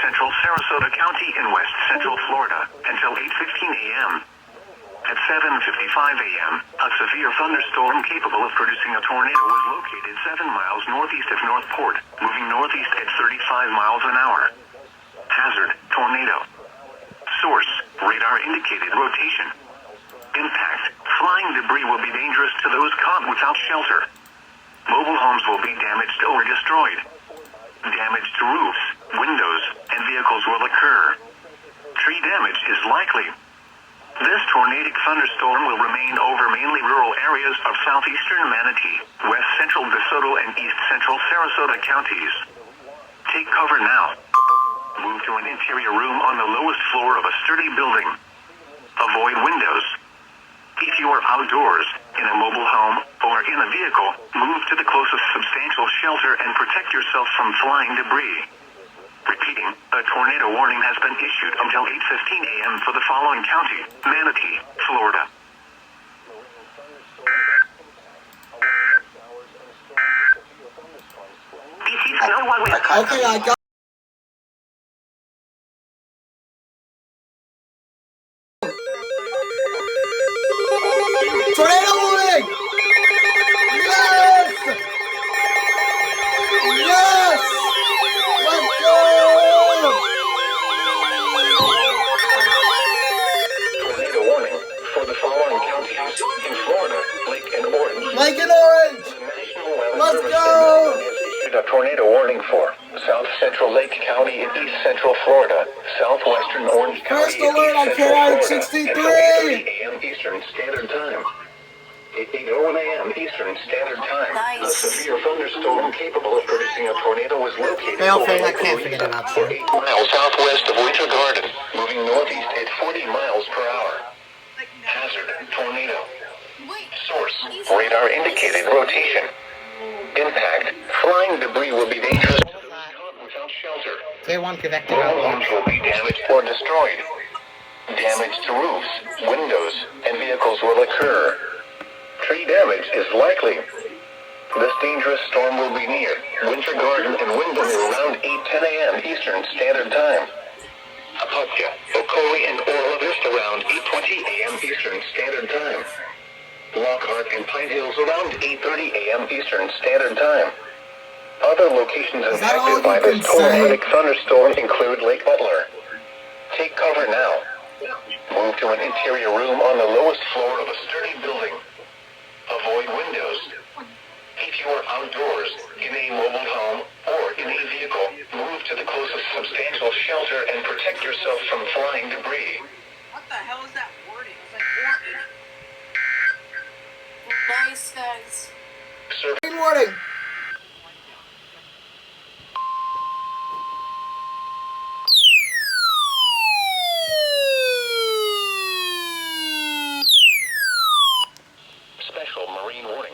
central Sarasota County in west central Florida until 8:15 a.m. At 7:55 a.m., a severe thunderstorm capable of producing a tornado was located 7 miles northeast of Northport, moving northeast at 35 miles an hour. Hazard, tornado. Source, radar indicated rotation. Impact, flying debris will be dangerous to those caught without shelter. Mobile homes will be damaged or destroyed. Damage to roofs, windows, and vehicles will occur. Tree damage is likely. This tornadic thunderstorm will remain over mainly rural areas of southeastern Manatee, west central DeSoto, and east central Sarasota counties. Take cover now. Move to an interior room on the lowest floor of a sturdy building. Avoid windows. If you are outdoors, in a mobile home, or in a vehicle, move to the closest substantial shelter and protect yourself from flying debris. Repeating, a tornado warning has been issued until 8:15 a.m. for the following county: Manatee, Florida. Okay, I got. Tornado warning! Yes! Yes! Let's go! Tornado warning for the following counties in Florida: Lake and Orange. Lake and Orange! The National Weather Let's Service go! has issued a tornado warning for South Central Lake County in East Central Florida, Southwestern Orange County, First alert on KI-63! until 8:30 a.m. Eastern Standard Time. At 8:01 a.m. Eastern Standard Time, a severe thunderstorm capable of producing a tornado was located Fail, over I Lake can't forget about or you. 8 miles southwest of Winter Garden, moving northeast at 40 miles per hour. Hazard, tornado. Source, radar indicated rotation. Impact, flying debris will be dangerous to those caught without shelter. K1 connected Mobile homes will be damaged or destroyed. Damage to roofs, windows, and vehicles will occur. Tree damage is likely. This dangerous storm will be near Winter Garden and Windermere around 8:10 a.m. Eastern Standard Time. Apopka, Ocoee, and Orla Vista around 8:20 a.m. Eastern Standard Time. Lockhart and Pine Hills around 8:30 a.m. Eastern Standard Time. Other locations impacted by this tornadic thunderstorm include Lake Butler. Take cover now. Move to an interior room on the lowest floor of a sturdy building. Avoid windows. If you are outdoors, in a mobile home, or in a vehicle, move to the closest substantial shelter and protect yourself from flying debris. What the hell is that wording? It's like warning. Nice, guys. Good warning! Special marine warning.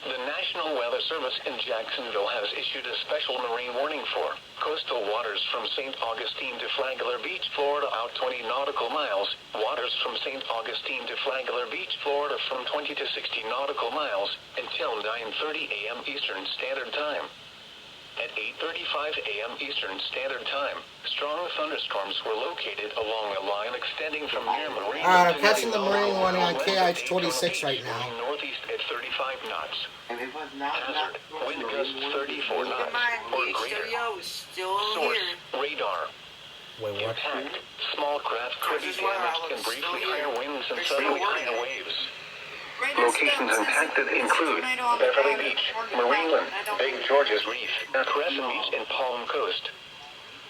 The National Weather Service in Jacksonville has issued a special marine warning for coastal waters from St. Augustine to Flagler Beach, Florida out 20 nautical miles, waters from St. Augustine to Flagler Beach, Florida from 20 to 60 nautical miles until 9:30 a.m. Eastern Standard Time. At 8:35 a.m. Eastern Standard Time, strong thunderstorms were located along a line extending from near Marine. Alright, I'm catching the marine warning on KI-26 right now. Northeast at 35 knots. And it was not Hazard, wind gusts 34 knots or greater. Still Source, here. radar. Wait, what? Impact, small craft could be damaged and briefly higher winds and suddenly higher waves. Locations impacted include Beverly Beach, Marineland, Big George's Reef, Crescent Beach, and Palm Coast.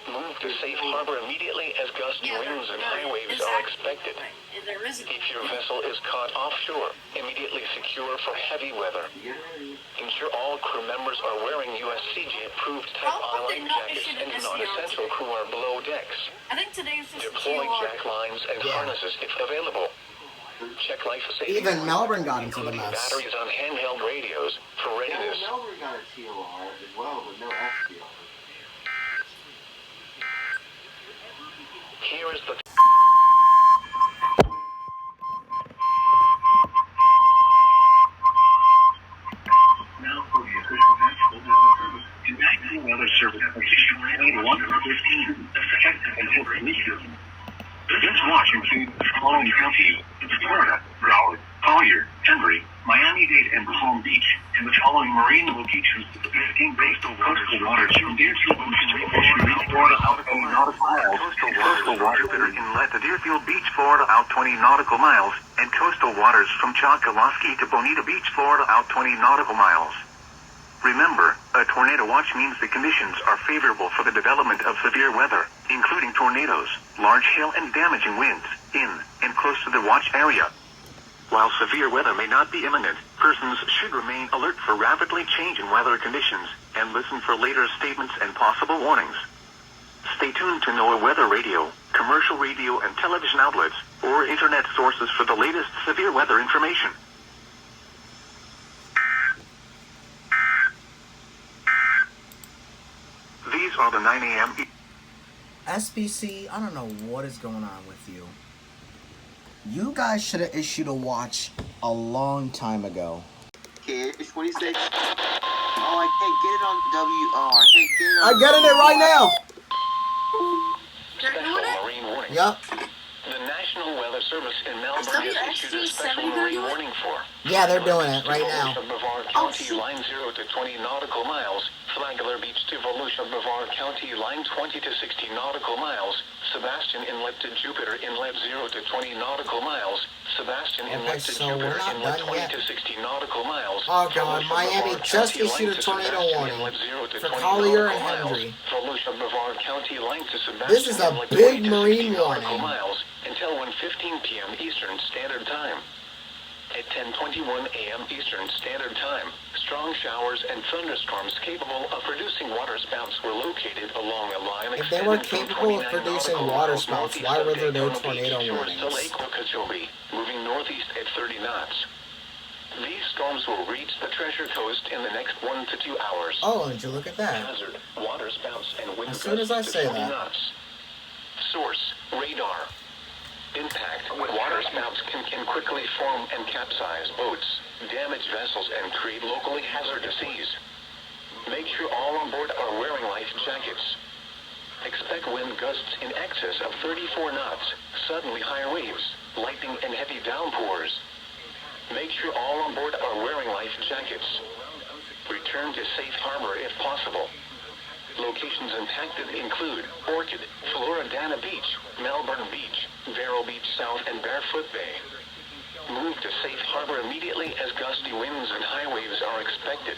Move to safe harbor immediately as gusty winds and high waves are expected. If your vessel is caught offshore, immediately secure for heavy weather. Ensure all crew members are wearing USCG-approved type I-line jackets and non-essential crew are below decks. I think today's just Deploy jack lines and harnesses if available. Check life safety. Even Melbourne got into the including mess. batteries on handheld radios for readiness. Yeah, Melbourne got a TOR as well, but no SDR. Here is the now for the official National Weather Service. The National Weather Service has issued tornado warning effective until releases. This watch includes the following counties: Florida, Broward, Collier, Henry, Miami-Dade, and Palm Beach, and the following marine locations: Biscayne Bay, coastal waters from Deerfield Beach, Florida, out 20 nautical miles, coastal waters Jupiter Inlet to Deerfield Beach, Florida, out 20 nautical miles, and coastal waters from Choccolosky to Bonita Beach, Florida, out 20 nautical miles. Remember, a tornado watch means the conditions are favorable for the development of severe weather, including tornadoes, large hail and damaging winds, in and close to the watch area. While severe weather may not be imminent, persons should remain alert for rapidly changing weather conditions, and listen for later statements and possible warnings. Stay tuned to NOAA Weather Radio, commercial radio and television outlets, or internet sources for the latest severe weather information. These are the 9 a.m. SBC, I don't know what is going on with you. You guys should have issued a watch a long time ago. Okay, it's 26. Oh, I can't get it on W. Oh, I can't get it on. I'm getting it right now. They're doing it? Marine warning. Yep. The National Weather Service in Melbourne Is has issued a WXG special 7 marine doing it? warning for Yeah, they're doing it right now. Brevard Oh, County, shoot. line 0 to 20 nautical miles. Flagler Beach to Volusia, Brevard County, line 20 to 60 nautical miles. Sebastian Inlet to Jupiter Inlet 0 to 20 nautical miles. Sebastian Okay, Inlet to so Jupiter we're not Inlet done 20 yet. to 60 nautical miles. Oh, God, Volusia, Miami Brevard just County, issued line a to tornado Sebastian warning Inlet 0 to for 20 Collier and nautical miles. Henry. Volusia, Brevard County, line to Sebastian This is a Inlet big 20 to 60 marine nautical warning. miles until 1:15 p.m. Eastern Standard Time. At 10:21 a.m. Eastern Standard Time, strong showers and thunderstorms capable of producing waterspouts were located along a line If they were extending from capable of 29 producing nautical waterspouts, miles why were there no northeast of tornado Daytona Beach towards warnings? to Lake Okeechobee, moving northeast at 30 knots. These storms will reach the Treasure Coast in the next 1 to 2 hours. Oh, did you look at that? Hazard, waterspouts, and wind As soon as I gusts say to 20 that. knots. Source, radar. Impact, waterspouts can quickly form and capsize boats, damage vessels, and create locally hazardous seas. Make sure all on board are wearing life jackets. Expect wind gusts in excess of 34 knots, suddenly high waves, lightning, and heavy downpours. Make sure all on board are wearing life jackets. Return to safe harbor if possible. Locations impacted include Orchid, Floridana Beach, Melbourne Beach, Vero Beach South, and Barefoot Bay. Move to safe harbor immediately as gusty winds and high waves are expected.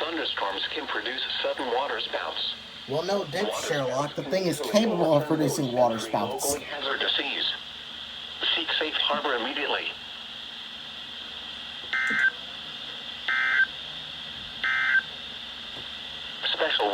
Thunderstorms can produce sudden waterspouts. Well, no dick, Sherlock. The thing is capable of producing waterspouts. Locally hazardous seas. Seek safe harbor immediately.